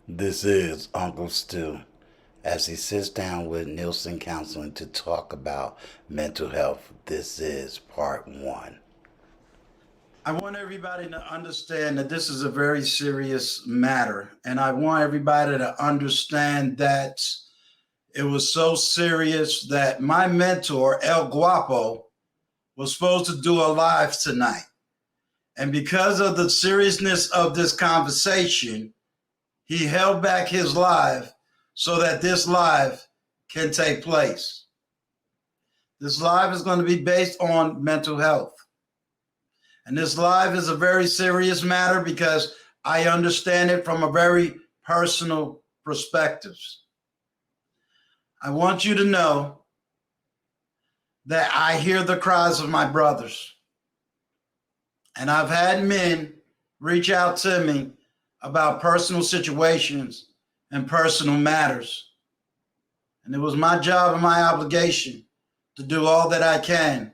This is Uncle Stu as he sits down with Nielsen Counseling to talk about mental health. This is part one. I want everybody to understand that this is a very serious matter, and I want everybody to understand that it was so serious that my mentor, El Guapo, was supposed to do a live tonight. And because of the seriousness of this conversation, he held back his live so that this live can take place. This live is going to be based on mental health. And this live is a very serious matter because I understand it from a very personal perspective. I want you to know that I hear the cries of my brothers. And I've had men reach out to me about personal situations and personal matters. And it was my job and my obligation to do all that I can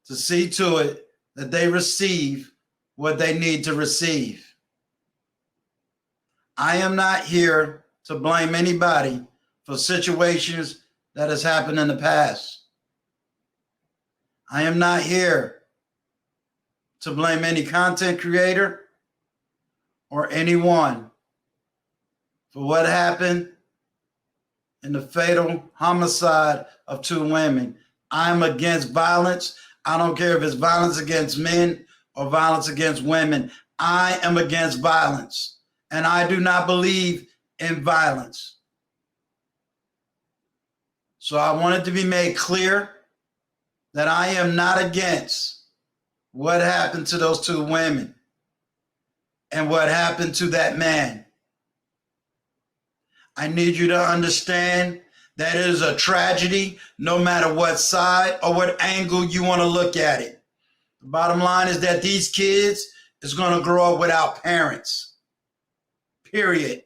to see to it that they receive what they need to receive. I am not here to blame anybody for situations that has happened in the past. I am not here to blame any content creator or anyone for what happened in the fatal homicide of two women. I'm against violence. I don't care if it's violence against men or violence against women. I am against violence, and I do not believe in violence. So I want it to be made clear that I am not against what happened to those two women and what happened to that man. I need you to understand that it is a tragedy no matter what side or what angle you want to look at it. The bottom line is that these kids is going to grow up without parents, period.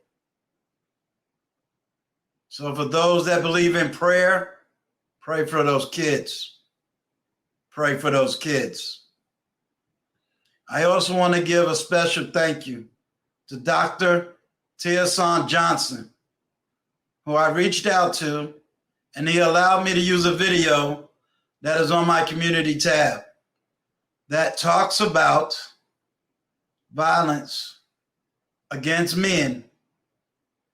So for those that believe in prayer, pray for those kids. Pray for those kids. I also want to give a special thank you to Dr. Tierson Johnson, who I reached out to, and he allowed me to use a video that is on my community tab that talks about violence against men,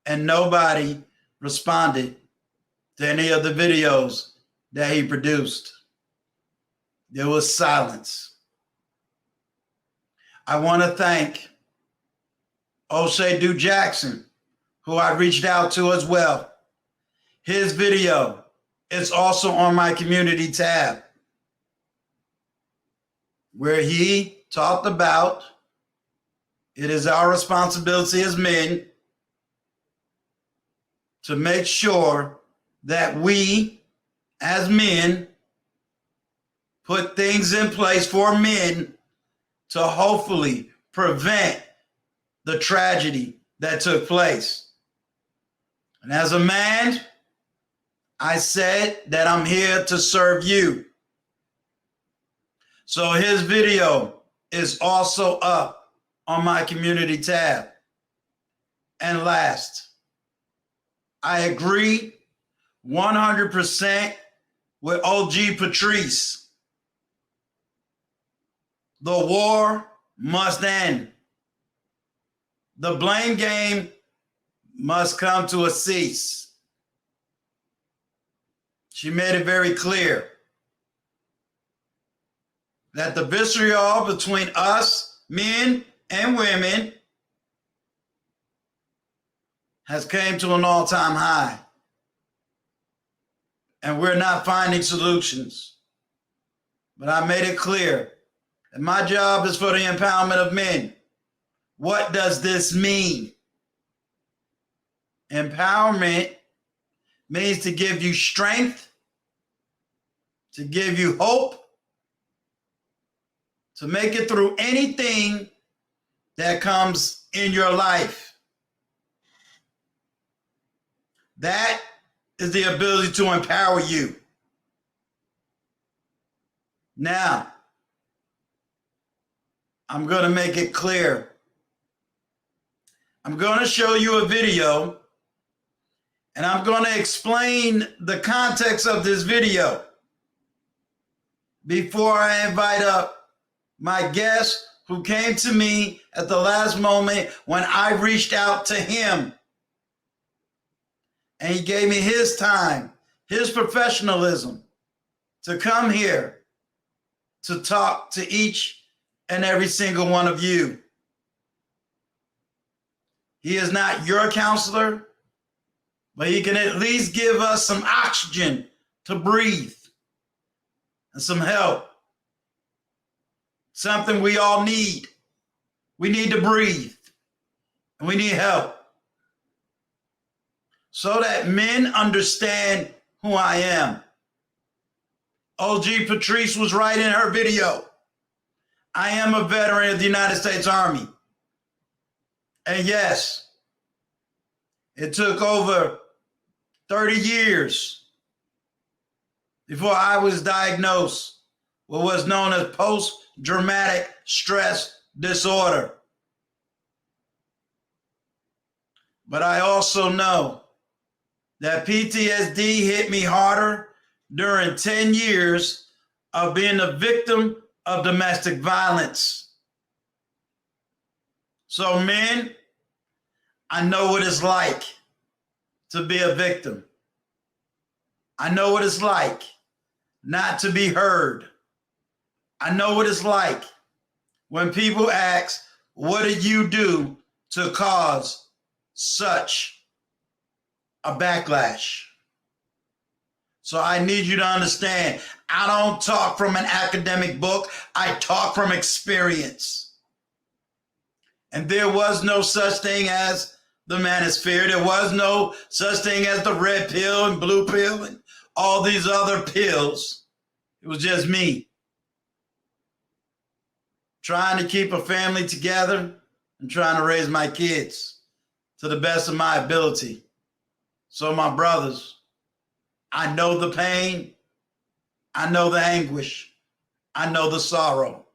and nobody responded to any of the videos that he produced. There was silence. I want to thank O'Shea Du Jackson, who I reached out to as well. His video is also on my community tab, where he talked about it is our responsibility as men to make sure that we, as men, put things in place for men to hopefully prevent the tragedy that took place. And as a man, I said that I'm here to serve you. So his video is also up on my community tab. And last, I agree 100% with OG Patrice. The war must end. The blame game must come to a cease. She made it very clear that the vitriol between us, men and women, has came to an all-time high. And we're not finding solutions. But I made it clear that my job is for the empowerment of men. What does this mean? Empowerment means to give you strength, to give you hope, to make it through anything that comes in your life. That is the ability to empower you. Now, I'm going to make it clear I'm going to show you a video, and I'm going to explain the context of this video before I invite up my guest who came to me at the last moment when I reached out to him. And he gave me his time, his professionalism to come here to talk to each and every single one of you. He is not your counselor, but he can at least give us some oxygen to breathe and some help. Something we all need. We need to breathe and we need help so that men understand who I am. OG Patrice was right in her video. I am a veteran of the United States Army. And yes, it took over 30 years before I was diagnosed with what's known as post-traumatic stress disorder. But I also know that PTSD hit me harder during 10 years of being a victim of domestic violence. So men, I know what it's like to be a victim. I know what it's like not to be heard. I know what it's like when people ask, what did you do to cause such a backlash? So I need you to understand, I don't talk from an academic book. I talk from experience. And there was no such thing as the manosphere. There was no such thing as the red pill and blue pill and all these other pills. It was just me trying to keep a family together and trying to raise my kids to the best of my ability. So my brothers, I know the pain, I know the anguish, I know the sorrow.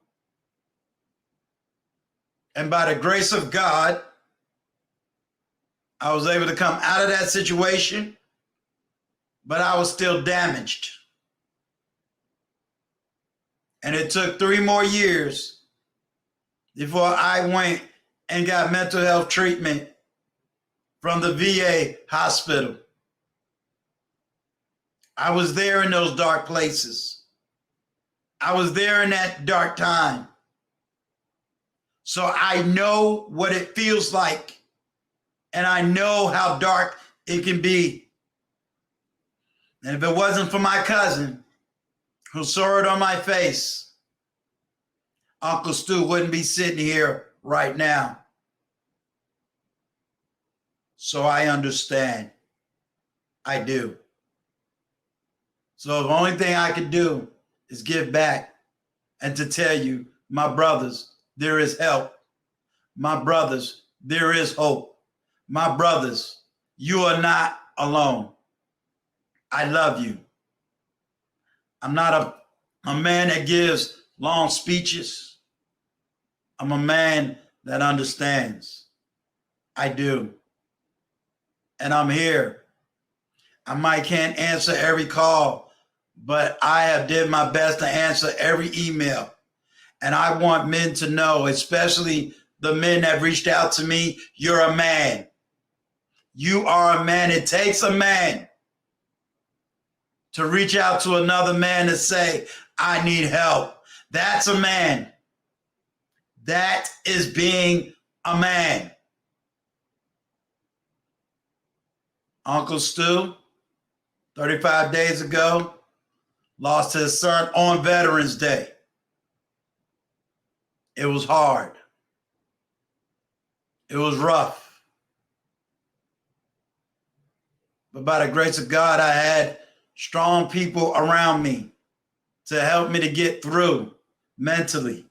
And by the grace of God, I was able to come out of that situation, but I was still damaged. And it took 3 more years before I went and got mental health treatment from the VA hospital. I was there in those dark places. I was there in that dark time. So I know what it feels like, and I know how dark it can be. And if it wasn't for my cousin who saw it on my face, Uncle Stu wouldn't be sitting here right now. So I understand. I do. So the only thing I can do is give back and to tell you, my brothers, there is help. My brothers, there is hope. My brothers, you are not alone. I love you. I'm not a man that gives long speeches. I'm a man that understands. I do. And I'm here. I might can't answer every call, but I have did my best to answer every email. And I want men to know, especially the men that reached out to me, you're a man. You are a man. It takes a man to reach out to another man and say, I need help. That's a man. That is being a man. Uncle Stu, 35 days ago, lost his son on Veterans Day. It was hard. It was rough. But by the grace of God, I had strong people around me to help me to get through mentally.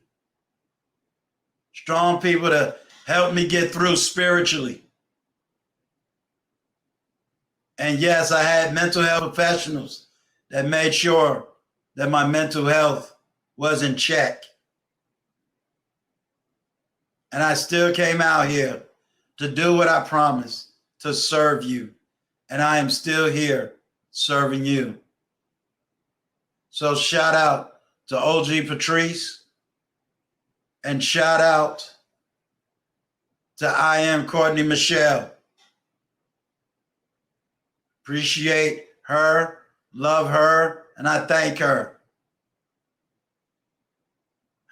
Strong people to help me get through spiritually. And yes, I had mental health professionals that made sure that my mental health was in check. And I still came out here to do what I promised, to serve you. And I am still here serving you. So shout out to OG Patrice and shout out to I Am Courtney Michelle. Appreciate her, love her, and I thank her.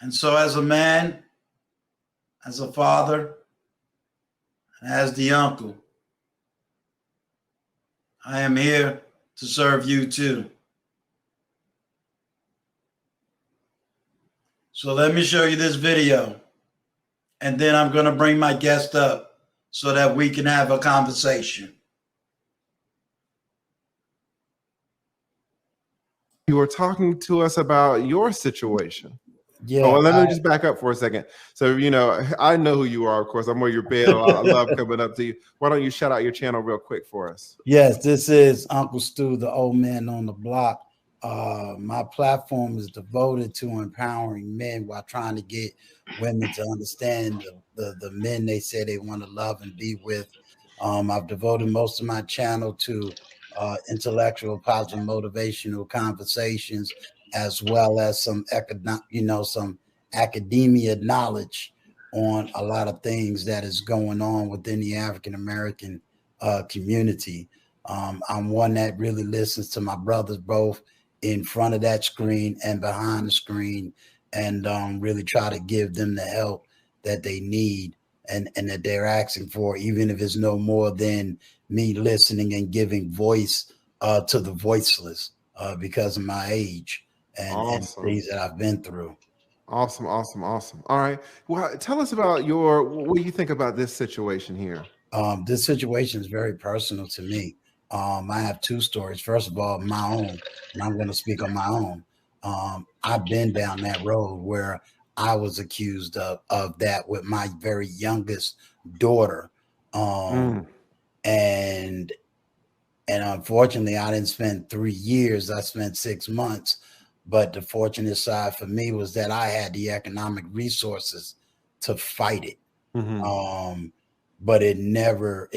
And so as a man, as a father, and as the uncle, I am here to serve you too. So let me show you this video, and then I'm going to bring my guest up so that we can have a conversation. You were talking to us about your situation. Yeah. Oh, well, let me just back up for a second. So, you know, I know who you are, of course. I'm on your bed. I love coming up to you. Why don't you shout out your channel real quick for us? Yes, this is Uncle Stu, the old man on the block. My platform is devoted to empowering men while trying to get women to understand the men they say they want to love and be with. I've devoted most of my channel to intellectual, positive, motivational conversations, as well as some some academia knowledge on a lot of things that is going on within the African American community. I'm one that really listens to my brothers both in front of that screen and behind the screen, and really try to give them the help that they need and that they're asking for, even if it's no more than me listening and giving voice to the voiceless because of my age and things that I've been through. Awesome. All right. Well, tell us about what do you think about this situation here? This situation is very personal to me. I have two stories. First of all, my own, and I'm going to speak on my own. I've been down that road where I was accused of that with my very youngest daughter. And unfortunately, I didn't spend 3 years. I spent 6 months. But the fortunate side for me was that I had the economic resources to fight it. But it never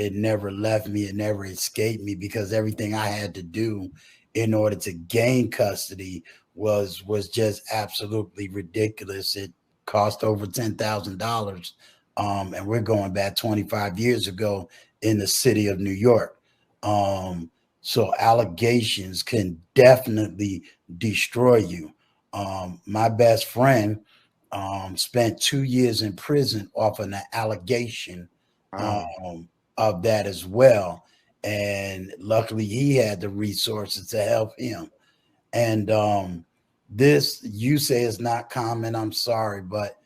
left me. It never escaped me, because everything I had to do in order to gain custody was just absolutely ridiculous. It cost over $10,000. And we're going back 25 years ago in the city of New York. So allegations can definitely destroy you. My best friend spent 2 years in prison off an allegation of that as well. And luckily he had the resources to help him. And this, you say, is not common. I'm sorry, but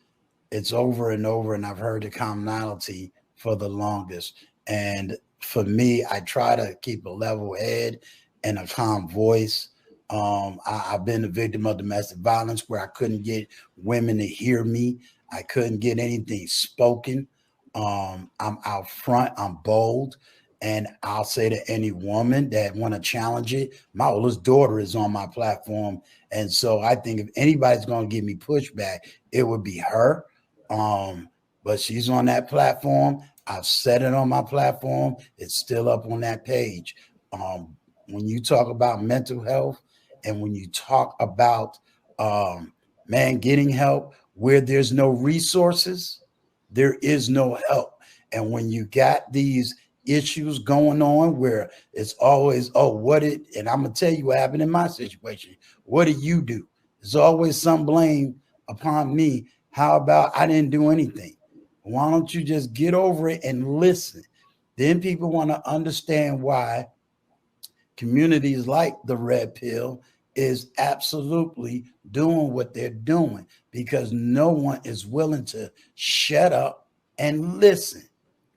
it's over and over, and I've heard the commonality for the longest. And for me, I try to keep a level head and a calm voice. I've been a victim of domestic violence where I couldn't get women to hear me. I couldn't get anything spoken. I'm out front, I'm bold, and I'll say to any woman that want to challenge it, my oldest daughter is on my platform. And so I think if anybody's going to give me pushback, it would be her. But she's on that platform. I've said it on my platform. It's still up on that page. When you talk about mental health and when you talk about man getting help where there's no resources, there is no help. And when you got these issues going on where it's always, and I'm gonna tell you what happened in my situation. What do you do? There's always some blame upon me. How about I didn't do anything? Why don't you just get over it and listen? Then people want to understand why communities like the Red Pill is absolutely doing what they're doing, because no one is willing to shut up and listen.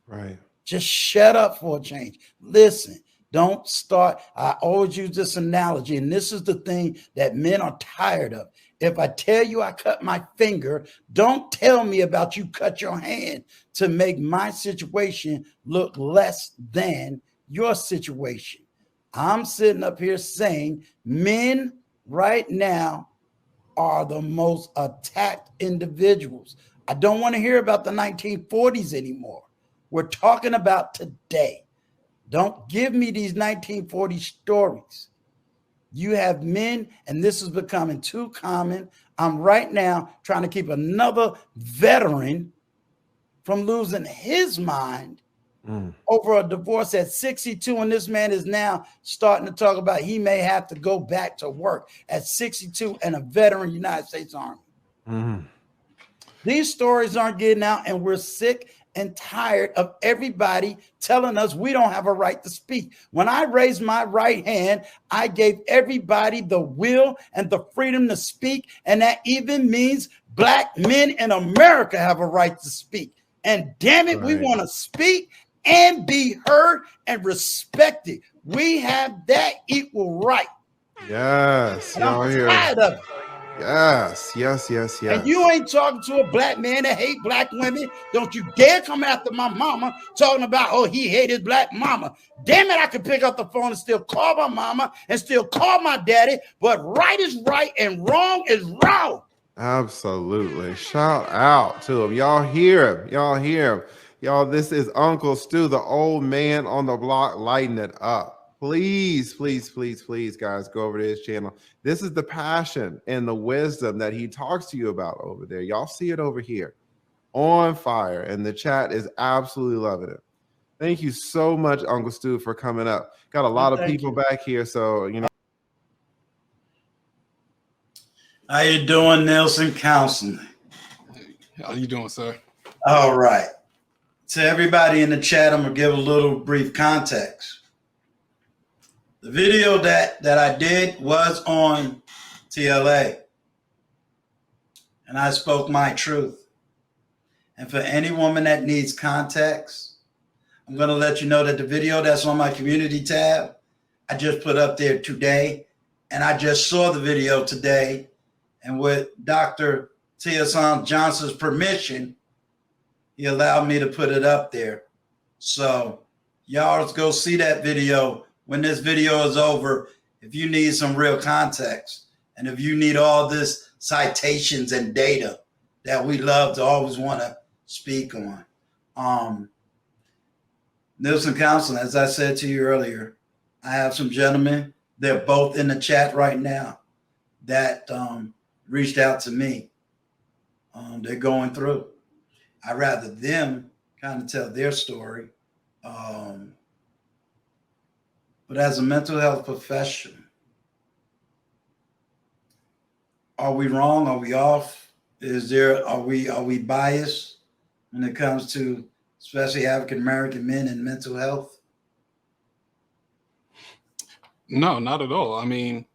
Right. Just shut up for a change. Listen. Don't start. I always use this analogy, and this is the thing that men are tired of. If I tell you I cut my finger, don't tell me about you cut your hand to make my situation look less than your situation. I'm sitting up here saying men right now are the most attacked individuals. I don't want to hear about the 1940s anymore. We're talking about today. Don't give me these 1940 stories. You have men, and this is becoming too common. I'm right now trying to keep another veteran from losing his mind over a divorce at 62. And this man is now starting to talk about he may have to go back to work at 62 and a veteran United States Army. These stories aren't getting out, and we're sick and tired of everybody telling us we don't have a right to speak. When I raised my right hand, I gave everybody the will and the freedom to speak. And that even means Black men in America have a right to speak. And damn it, we want to speak and be heard and respected. We have that equal right. Yes. And I'm tired of it. Yes. And you ain't talking to a Black man that hate Black women. Don't you dare come after my mama talking about, oh, he hated Black mama. Damn it, I could pick up the phone and still call my mama and still call my daddy. But right is right and wrong is wrong. Absolutely. Shout out to him. Y'all hear him. Y'all hear him. Y'all, this is Uncle Stu, the old man on the block, lighting it up. Please, guys, go over to his channel. This is the passion and the wisdom that he talks to you about over there. Y'all see it over here on fire, and the chat is absolutely loving it. Thank you so much, Uncle Stu, for coming up. Got a lot of people back here, so, you know. How you doing, Nelson Counseling? How you doing, sir? All right. To everybody in the chat, I'm going to give a little brief context. The video that I did was on TLA, and I spoke my truth. And for any woman that needs context, I'm going to let you know that the video that's on my community tab, I just put up there today, and I just saw the video today, and with Dr. Tiasan Johnson's permission, he allowed me to put it up there. So y'all let's go see that video. When this video is over, if you need some real context, and if you need all this citations and data that we love to always want to speak on. Nelson Counseling, as I said to you earlier, I have some gentlemen, they're both in the chat right now, that reached out to me. They're going through. I'd rather them kind of tell their story. But as a mental health profession, are we wrong? Are we off? Are we biased when it comes to especially African American men and mental health? No, not at all. I mean,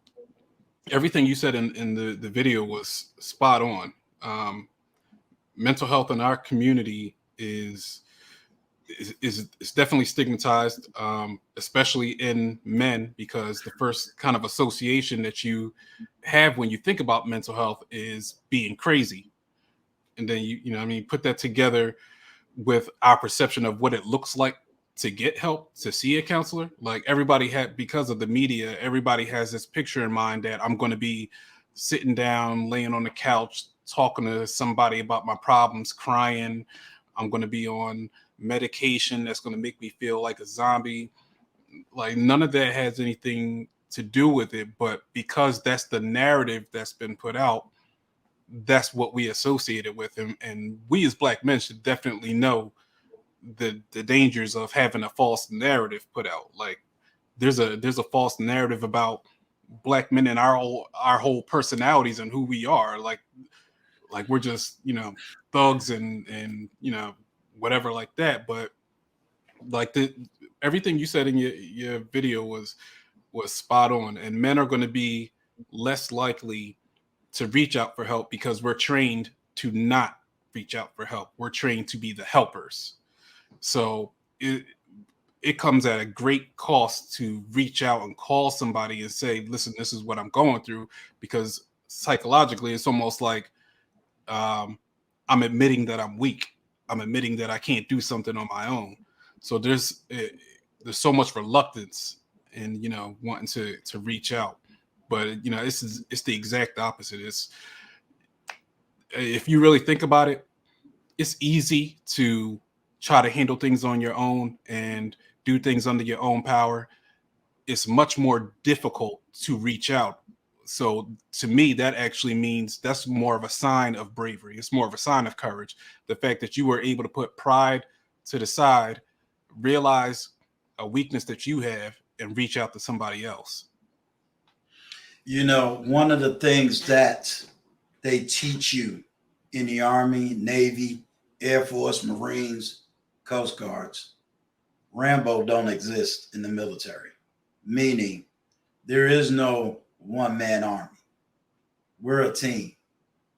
everything you said in the video was spot on. Mental health in our community is definitely stigmatized, especially in men, because the first kind of association that you have when you think about mental health is being crazy. And then you put that together with our perception of what it looks like to get help, to see a counselor. Like everybody because of the media, everybody has this picture in mind that I'm going to be sitting down, laying on the couch, talking to somebody about my problems, crying. I'm going to be on medication that's going to make me feel like a zombie. Like none of that has anything to do with it, but because that's the narrative that's been put out, that's what we associate it with him. And we as Black men should definitely know the dangers of having a false narrative put out. Like there's a false narrative about Black men and our whole personalities and who we are. Like we're just, thugs and whatever like that. But like everything you said in your video was spot on. And men are going to be less likely to reach out for help because we're trained to not reach out for help. We're trained to be the helpers. So it comes at a great cost to reach out and call somebody and say, listen, this is what I'm going through, because psychologically it's almost like I'm admitting that I'm weak. I'm admitting that I can't do something on my own. So there's so much reluctance in wanting to reach out, but it's the exact opposite. It's, if you really think about it, it's easy to try to handle things on your own and do things under your own power, it's much more difficult to reach out. So to me, that actually means that's more of a sign of bravery. It's more of a sign of courage. The fact that you were able to put pride to the side, realize a weakness that you have, and reach out to somebody else. You know, one of the things that they teach you in the Army, Navy, Air Force, Marines, Coast Guards, Rambo don't exist in the military, meaning there is no one-man army. We're a team.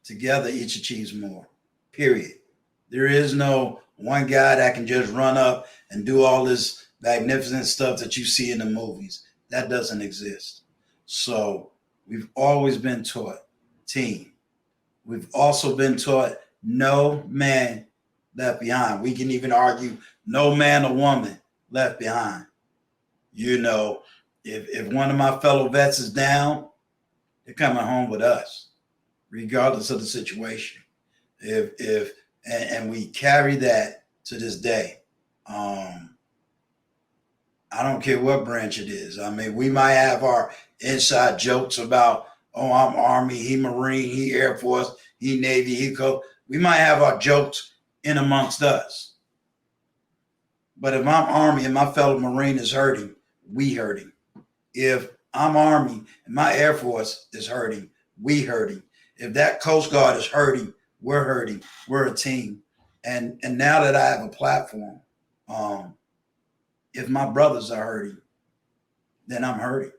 Together, each achieves more, period. There is no one guy that can just run up and do all this magnificent stuff that you see in the movies. That doesn't exist. So we've always been taught team. We've also been taught no man left behind. We can even argue no man or woman left behind. You know, if one of my fellow vets is down, they're coming home with us, regardless of the situation. And we carry that to this day. I don't care what branch it is. I mean, we might have our inside jokes about, oh, I'm Army, he Marine, he Air Force, he Navy, he Coast. We might have our jokes in amongst us. But if I'm Army and my fellow Marine is hurting, we hurting. If I'm Army and my Air Force is hurting, we hurting. If that Coast Guard is hurting, we're hurting. We're a team. And now that I have a platform, if my brothers are hurting, then I'm hurting.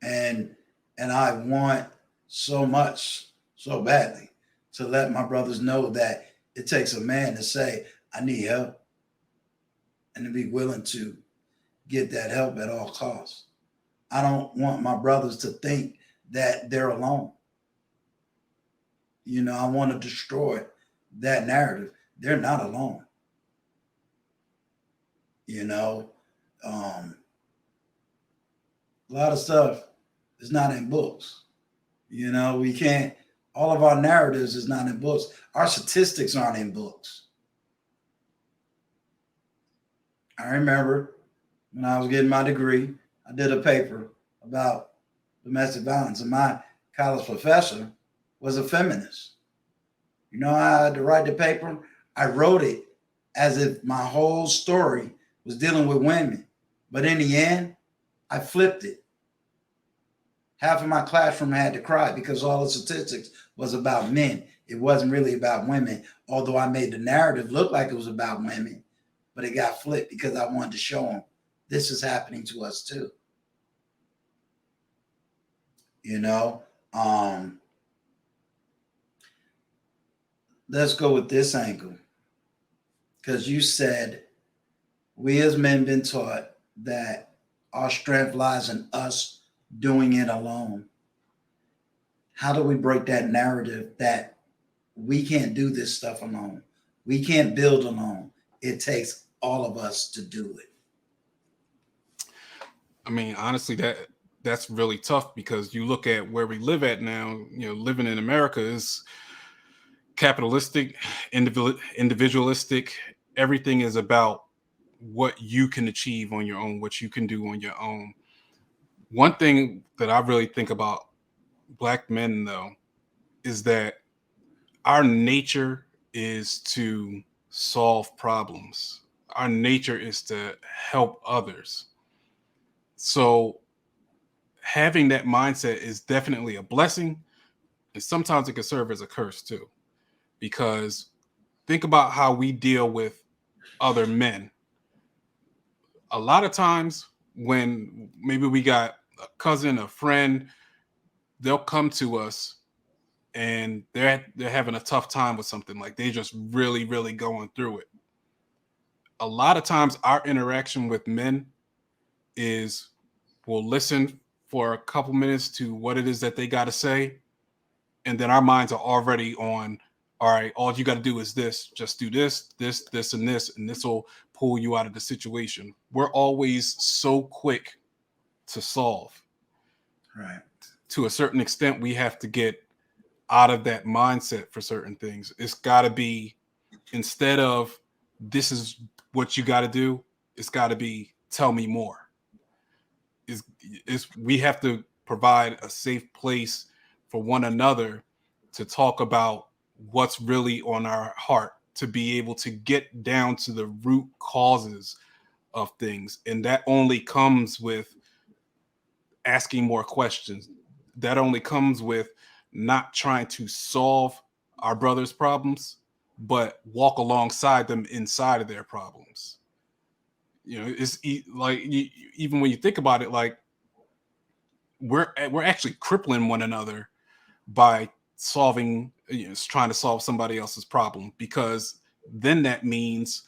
And I want so much, so badly, to let my brothers know that it takes a man to say, I need help, and to be willing to get that help at all costs. I don't want my brothers to think that they're alone. You know, I want to destroy that narrative. They're not alone. You know, a lot of stuff is not in books. You know, we can't, all of our narratives is not in books. Our statistics aren't in books. I remember when I was getting my degree, I did a paper about domestic violence, and my college professor was a feminist. You know, I had to write the paper. I wrote it as if my whole story was dealing with women. But in the end, I flipped it. Half of my classroom had to cry because all the statistics was about men. It wasn't really about women, although I made the narrative look like it was about women, but it got flipped because I wanted to show them this is happening to us too. You know, let's go with this angle, because you said we as men been taught that our strength lies in us doing it alone. How do we break that narrative that we can't do this stuff alone? We can't build alone. It takes all of us to do it. I mean, honestly, that's really tough, because you look at where we live at now. You know, living in America is capitalistic, individualistic. Everything is about what you can achieve on your own, what you can do on your own. One thing that I really think about Black men, though, is that our nature is to solve problems. Our nature is to help others. So having that mindset is definitely a blessing, and sometimes it can serve as a curse too. Because think about how we deal with other men. A lot of times when maybe we got a cousin, a friend, they'll come to us and they're having a tough time with something, like they just really, really going through it. A lot of times our interaction with men is we'll listen for a couple minutes to what it is that they got to say, and then our minds are already on, all right, all you got to do is this, just do this, and this will pull you out of the situation. We're always so quick to solve. Right. To a certain extent, we have to get out of that mindset for certain things. It's got to be instead of this is what you got to do, it's got to be tell me more. Is we have to provide a safe place for one another to talk about what's really on our heart, to be able to get down to the root causes of things. And that only comes with asking more questions. That only comes with not trying to solve our brother's problems, but walk alongside them inside of their problems. It's like even when you think about it, like we're actually crippling one another by solving, trying to solve somebody else's problem, because then that means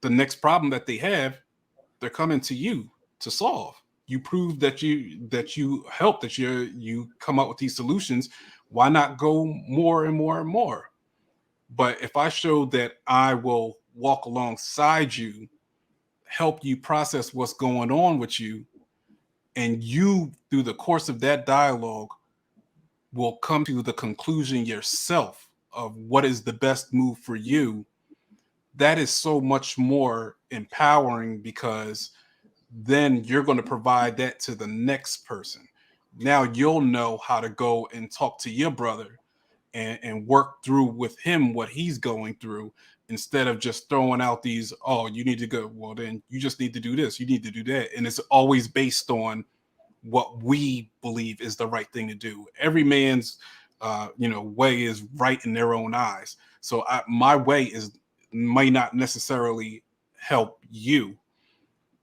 the next problem that they have, they're coming to you to solve. You prove that you help, that you come up with these solutions. Why not go more and more and more? But if I show that I will walk alongside you, help you process what's going on with you, and you through the course of that dialogue will come to the conclusion yourself of what is the best move for you, that is so much more empowering, because then you're going to provide that to the next person. Now you'll know how to go and talk to your brother and work through with him what he's going through, instead of just throwing out these, oh, you need to go, well, then you just need to do this, you need to do that. And it's always based on what we believe is the right thing to do. Every man's way is right in their own eyes. So my way may not necessarily help you.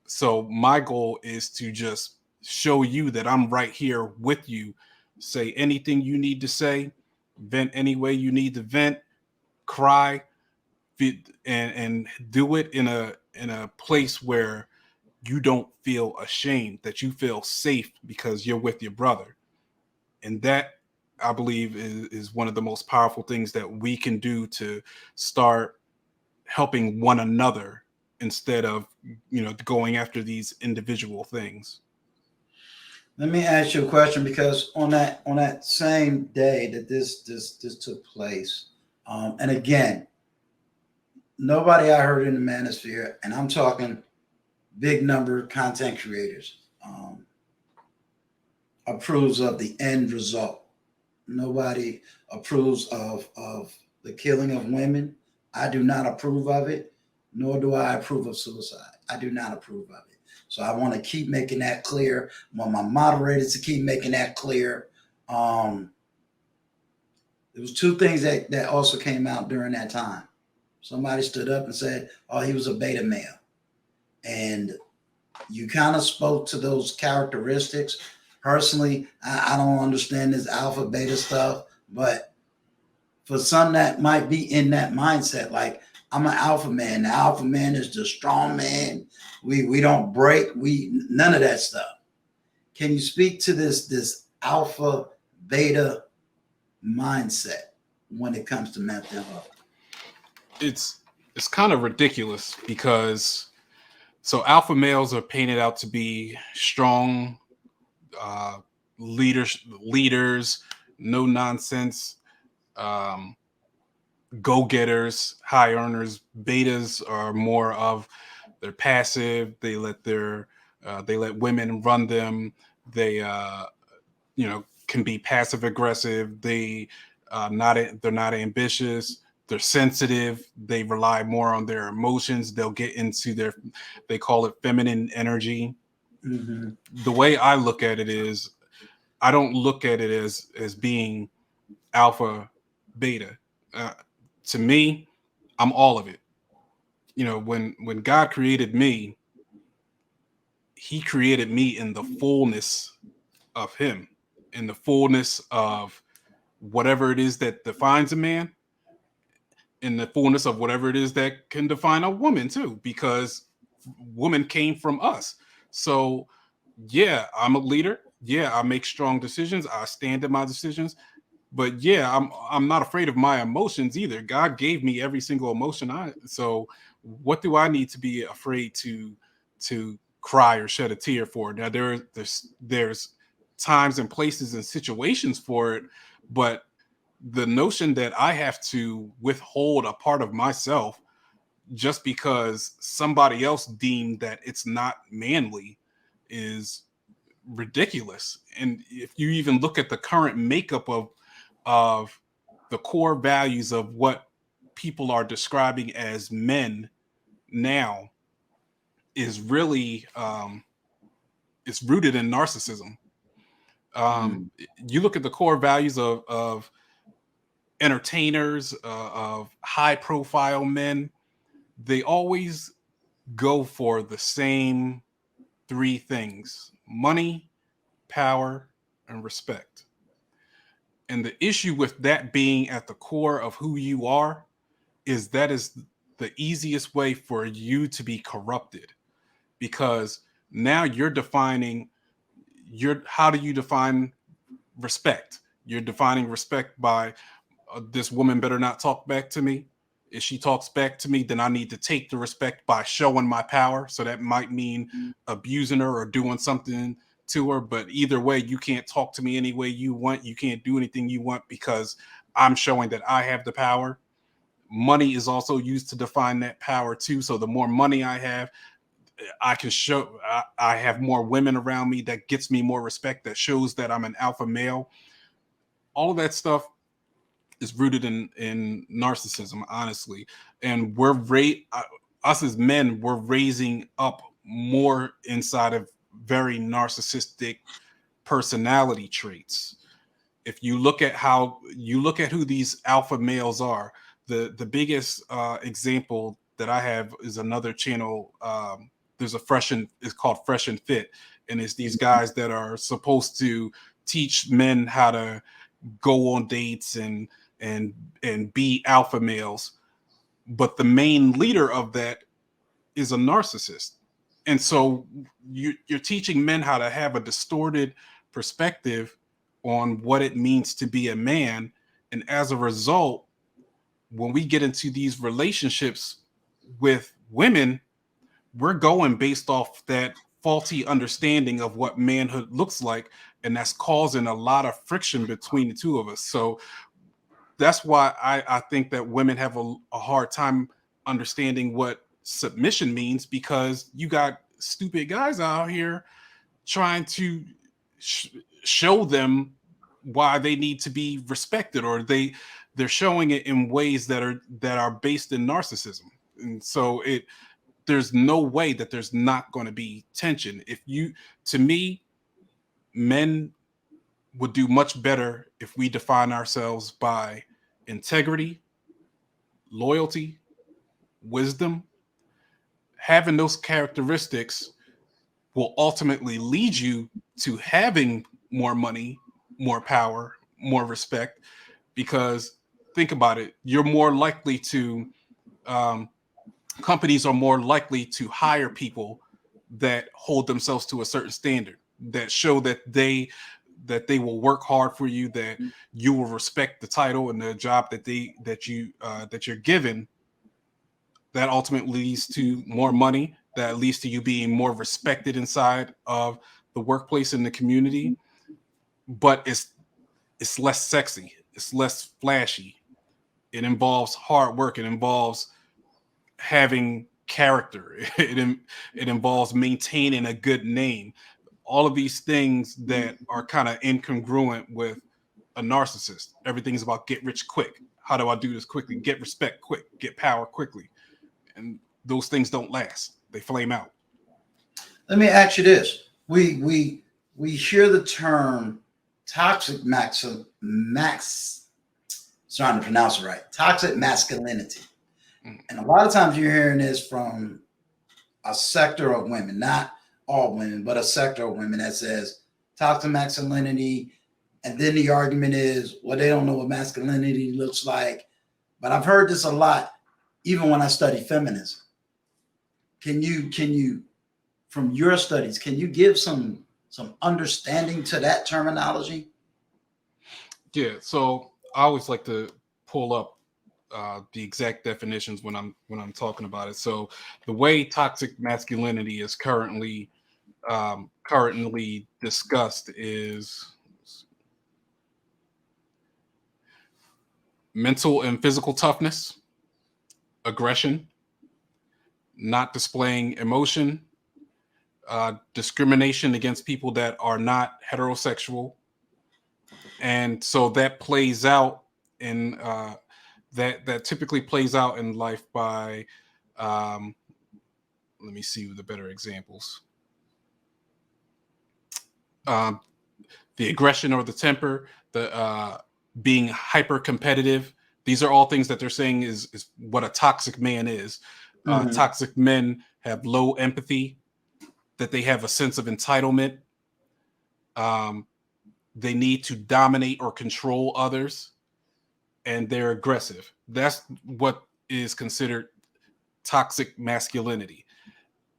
So my goal is to just show you that I'm right here with you. Say anything you need to say, vent any way you need to vent, cry, and do it in a place where you don't feel ashamed, that you feel safe because you're with your brother. And that, I believe, is one of the most powerful things that we can do to start helping one another, instead of going after these individual things. Let me ask you a question, because on that same day that this took place, and again, nobody I heard in the manosphere, and I'm talking big number of content creators, approves of the end result. Nobody approves of the killing of women. I do not approve of it, nor do I approve of suicide. I do not approve of it. So I want to keep making that clear. I want my moderators to keep making that clear. There was two things that also came out during that time. Somebody stood up and said, oh, he was a beta male. And you kind of spoke to those characteristics. Personally, I don't understand this alpha beta stuff, but for some that might be in that mindset, like, I'm an alpha man. The alpha man is the strong man. We don't break. None of that stuff. Can you speak to this alpha beta mindset when it comes to mental health? It's kind of ridiculous, because so alpha males are painted out to be strong, leaders, no nonsense, go-getters, high earners. Betas are more of, they're passive. They let women run them. They can be passive aggressive. They're not ambitious. They're sensitive. They rely more on their emotions. They'll get into they call it feminine energy. Mm-hmm. The way I look at it is, I don't look at it as being alpha, beta. To me, I'm all of it. When God created me, he created me in the fullness of him, in the fullness of whatever it is that defines a man, in the fullness of whatever it is that can define a woman too, because woman came from us. So yeah, I'm a leader. Yeah, I make strong decisions. I stand in my decisions. But yeah, I'm not afraid of my emotions either. God gave me every single emotion. So what do I need to be afraid to cry or shed a tear for? Now there's times and places and situations for it, but the notion that I have to withhold a part of myself just because somebody else deemed that it's not manly is ridiculous. And if you even look at the current makeup of the core values of what people are describing as men now, is really it's rooted in narcissism. Mm. You look at the core values of entertainers, of high profile men, they always go for the same three things: money, power, and respect. And the issue with that being at the core of who you are is that is the easiest way for you to be corrupted, because now you're defining your how do you define respect? You're defining respect by this woman better not talk back to me. If she talks back to me, then I need to take the respect by showing my power. So that might mean abusing her or doing something to her. But either way, you can't talk to me any way you want. You can't do anything you want because I'm showing that I have the power. Money is also used to define that power too. So the more money I have, I can show I have more women around me. That gets me more respect. That shows that I'm an alpha male. All of that stuff is rooted in narcissism, honestly. And us as men, we're raising up more inside of very narcissistic personality traits. If you look at who these alpha males are, the biggest example that I have is another channel. There's a it's called Fresh and Fit, and it's these guys that are supposed to teach men how to go on dates and be alpha males, but the main leader of that is a narcissist. And so you're teaching men how to have a distorted perspective on what it means to be a man. And as a result, when we get into these relationships with women, we're going based off that faulty understanding of what manhood looks like. And that's causing a lot of friction between the two of us. So that's why I think that women have a hard time understanding what submission means, because you got stupid guys out here trying to show them why they need to be respected, or they're showing it in ways that are based in narcissism. And so there's no way that there's not going to be tension. To me, men would do much better if we define ourselves by integrity, loyalty, wisdom. Having those characteristics will ultimately lead you to having more money, more power, more respect. Because think about it, you're more likely to, companies are more likely to hire people that hold themselves to a certain standard, that show that they will work hard for you, that you will respect the title and the job that you're given. That ultimately leads to more money. That leads to you being more respected inside of the workplace and the community. But it's less sexy. It's less flashy. It involves hard work. It involves having character. It involves maintaining a good name. All of these things that are kind of incongruent with a narcissist. Everything's about get rich quick. How do I do this quickly? Get respect quick. Get power quickly. And those things don't last. They flame out. Let me ask you this: we hear the term toxic max. Trying to pronounce it right. Toxic masculinity, and a lot of times you're hearing this from a sector of women, not all women, but a sector of women that says toxic masculinity. And then the argument is, well, they don't know what masculinity looks like. But I've heard this a lot, even when I study feminism. Can you, from your studies, can you give some understanding to that terminology? Yeah. So I always like to pull up the exact definitions when I'm talking about it. So the way toxic masculinity is currently discussed is mental and physical toughness, aggression, not displaying emotion, discrimination against people that are not heterosexual. And so that plays out in that typically plays out in life by let me see the better examples. The aggression or the temper, the being hyper competitive. These are all things that they're saying is what a toxic man is. Toxic men have low empathy, that they have a sense of entitlement. They need to dominate or control others, and they're aggressive. That's what is considered toxic masculinity.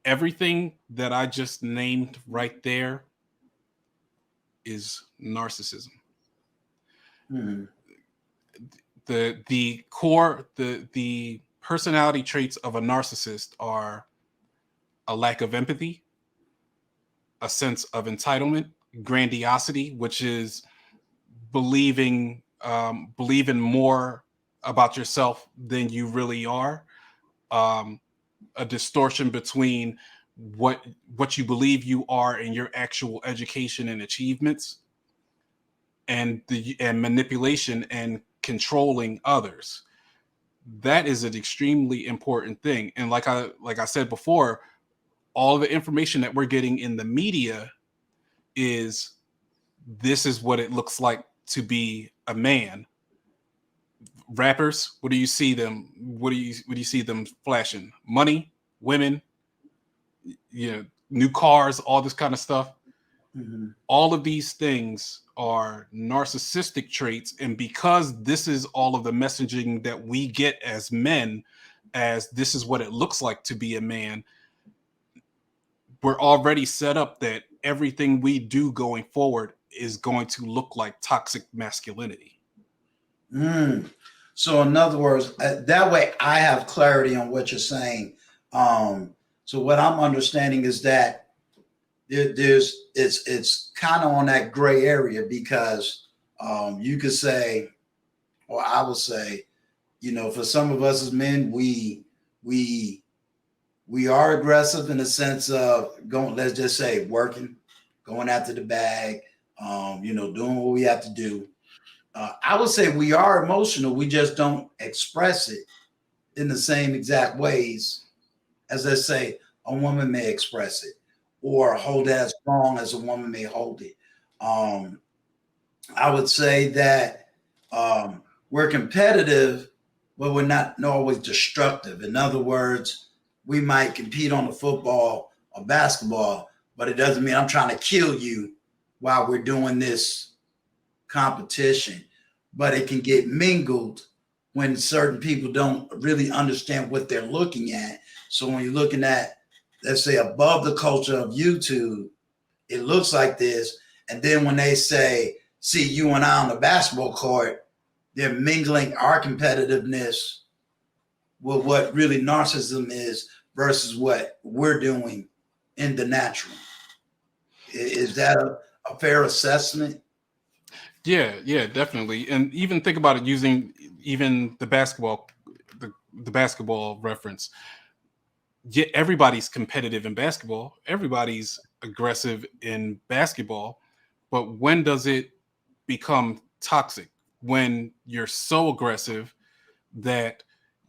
Everything that I just named right there is narcissism. Mm-hmm. The core, the personality traits of a narcissist are a lack of empathy, a sense of entitlement, grandiosity, which is believing more about yourself than you really are, a distortion between what you believe you are and your actual education and achievements, and manipulation and controlling others. That is an extremely important thing. And like I said before, all the information that we're getting in the media is, this is what it looks like to be a man. Rappers, what do you see them? What do you see them flashing? Money, women, new cars, all this kind of stuff. Mm-hmm. All of these things are narcissistic traits, and because this is all of the messaging that we get as men, as this is what it looks like to be a man, we're already set up that everything we do going forward is going to look like toxic masculinity. So in other words, that way I have clarity on what you're saying. So what I'm understanding is that it's kind of on that gray area, because you could say, or I would say, for some of us as men, we are aggressive in the sense of going, let's just say, working, going after the bag, doing what we have to do. I would say we are emotional. We just don't express it in the same exact ways as, let's say, a woman may express it, or hold it as strong as a woman may hold it. I would say that we're competitive, but we're not always destructive. In other words, we might compete on the football or basketball, but it doesn't mean I'm trying to kill you while we're doing this competition. But it can get mingled when certain people don't really understand what they're looking at. So when you're looking at, let's say, above the culture of YouTube, it looks like this. And then when they say, see you and I on the basketball court, they're mingling our competitiveness with what really narcissism is versus what we're doing in the natural. Is that a fair assessment? Yeah, definitely. And even think about it using even the basketball reference. Yeah, everybody's competitive in basketball. Everybody's aggressive in basketball. But when does it become toxic? When you're so aggressive that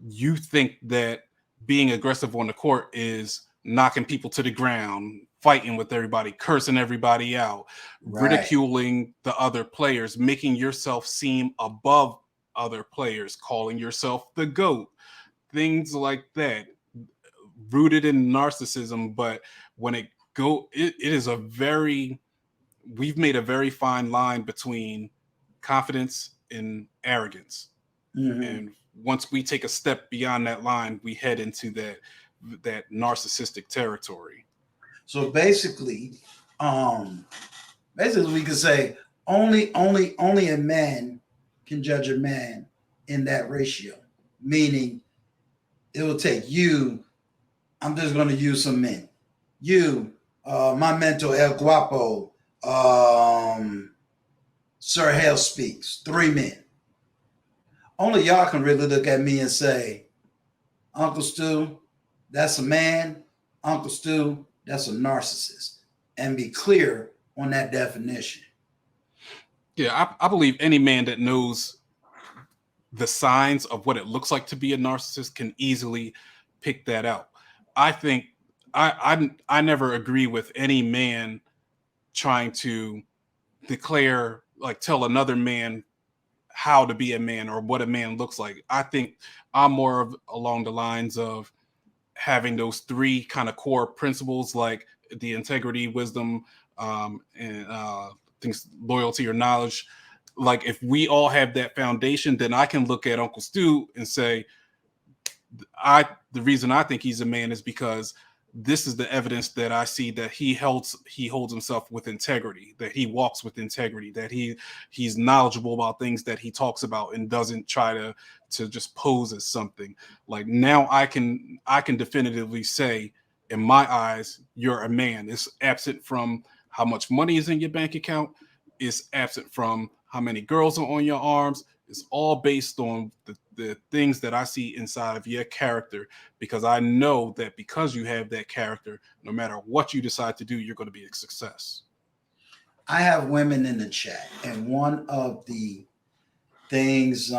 you think that being aggressive on the court is knocking people to the ground, fighting with everybody, cursing everybody out, right, ridiculing the other players, making yourself seem above other players, calling yourself the GOAT, things like that, rooted in narcissism. But when it is we've made a very fine line between confidence and arrogance. Mm-hmm. And once we take a step beyond that line, we head into that narcissistic territory. So basically we could say only a man can judge a man in that ratio. Meaning it will take you, I'm just going to use some men. You, my mentor El Guapo, Sir Hale Speaks, 3 men. only y'all can really look at me and say, Uncle Stu, that's a man. Uncle Stu, that's a narcissist. And be clear on that definition. Yeah, I believe any man that knows the signs of what it looks like to be a narcissist can easily pick that out. I think I never agree with any man trying to declare, like, tell another man how to be a man or what a man looks like. I think I'm more of along the lines of having those three kind of core principles, like the integrity, wisdom, and things, loyalty or knowledge. Like, if we all have that foundation, then I can look at Uncle Stu and say, the reason I think he's a man is because this is the evidence that I see that he holds himself with integrity, that he walks with integrity, that he's knowledgeable about things that he talks about and doesn't try to just pose as something. Like, now I can definitively say, in my eyes, you're a man. It's absent from how much money is in your bank account. It's absent from how many girls are on your arms. It's all based on the things that I see inside of your character, because I know that because you have that character, no matter what you decide to do, you're going to be a success. I have women in the chat, and one of the things,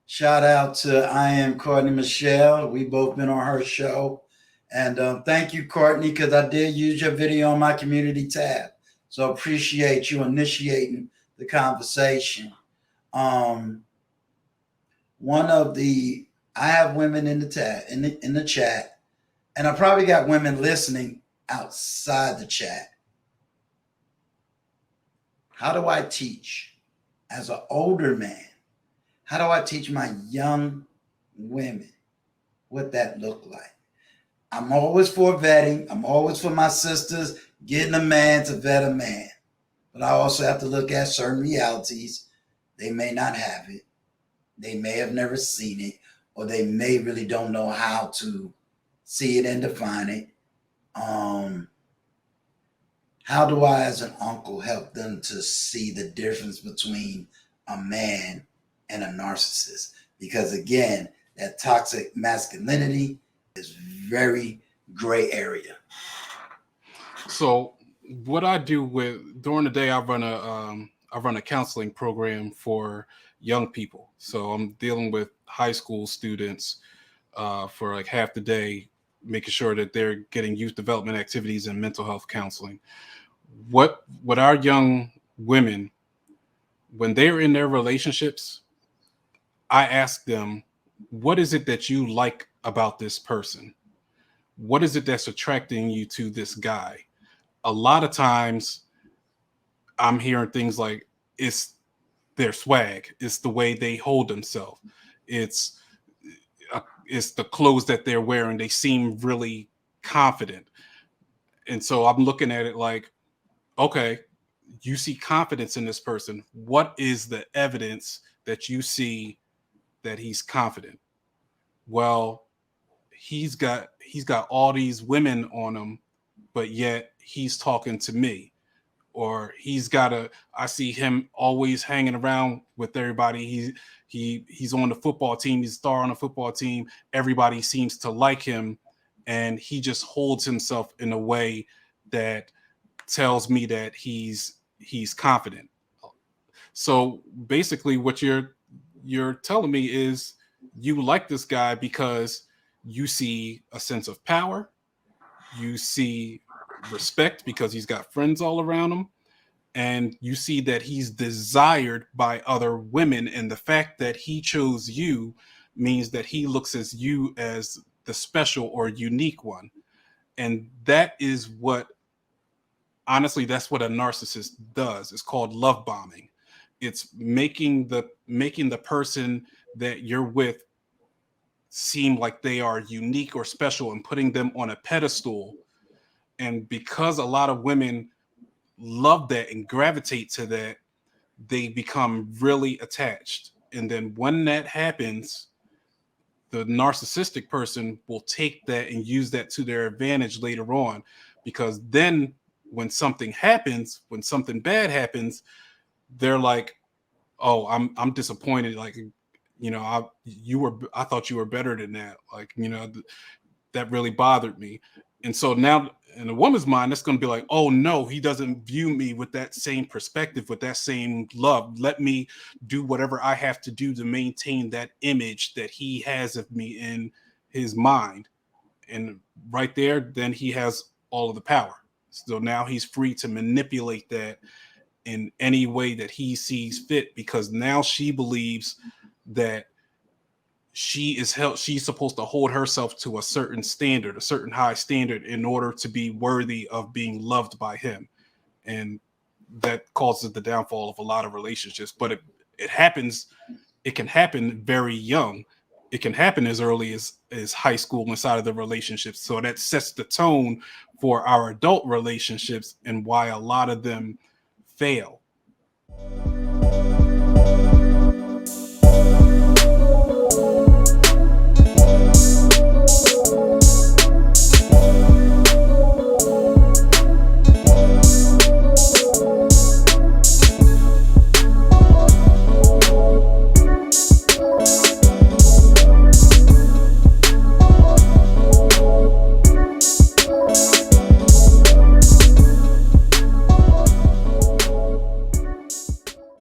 shout out to I am Courtney Michelle. We both been on her show. And thank you, Courtney, because I did use your video on my community tab. So appreciate you initiating the conversation. One of the, I have women in the tab, in the chat, and I probably got women listening outside the chat. How do I teach as an older man? How do I teach my young women what that look like? I'm always for vetting. I'm always for my sisters getting a man to vet a man. But I also have to look at certain realities. They may not have it. They may have never seen it, or they may really don't know how to see it and define it. How do I, as an uncle, help them to see the difference between a man and a narcissist? Because again, that toxic masculinity is very gray area. So what I do during the day, I run a counseling program for young people. So I'm dealing with high school students for like half the day, making sure that they're getting youth development activities and mental health counseling. What our young women, when they're in their relationships, I ask them, what is it that you like about this person? What is it that's attracting you to this guy? A lot of times I'm hearing things like, it's their swag, it's the way they hold themselves, it's the clothes that they're wearing. They seem really confident. And so I'm looking at it like, okay, you see confidence in this person. What is the evidence that you see that he's confident? Well, he's got all these women on him, but yet he's talking to me. Or I see him always hanging around with everybody. He's on the football team. He's a star on the football team. Everybody seems to like him, and he just holds himself in a way that tells me that he's confident. So basically what you're telling me is you like this guy because you see a sense of power, you see respect because he's got friends all around him, and you see that he's desired by other women, and the fact that he chose you means that he looks at you as the special or unique one. And that is what, honestly, that's what a narcissist does. It's called love bombing. It's making the person that you're with seem like they are unique or special and putting them on a pedestal. And because a lot of women love that and gravitate to that, they become really attached. And then when that happens, the narcissistic person will take that and use that to their advantage later on. Because then when something bad happens, they're like, oh, I'm disappointed. Like, you know, I thought you were better than that. Like, you know, that really bothered me. And so now in a woman's mind, it's going to be like, oh no, he doesn't view me with that same perspective, with that same love. Let me do whatever I have to do to maintain that image that he has of me in his mind. And right there, then he has all of the power. So now he's free to manipulate that in any way that he sees fit, because now she believes that she's supposed to hold herself to a certain standard, a certain high standard, in order to be worthy of being loved by him. And that causes the downfall of a lot of relationships. But it happens, it can happen very young. It can happen as early as high school inside of the relationships. So that sets the tone for our adult relationships and why a lot of them fail.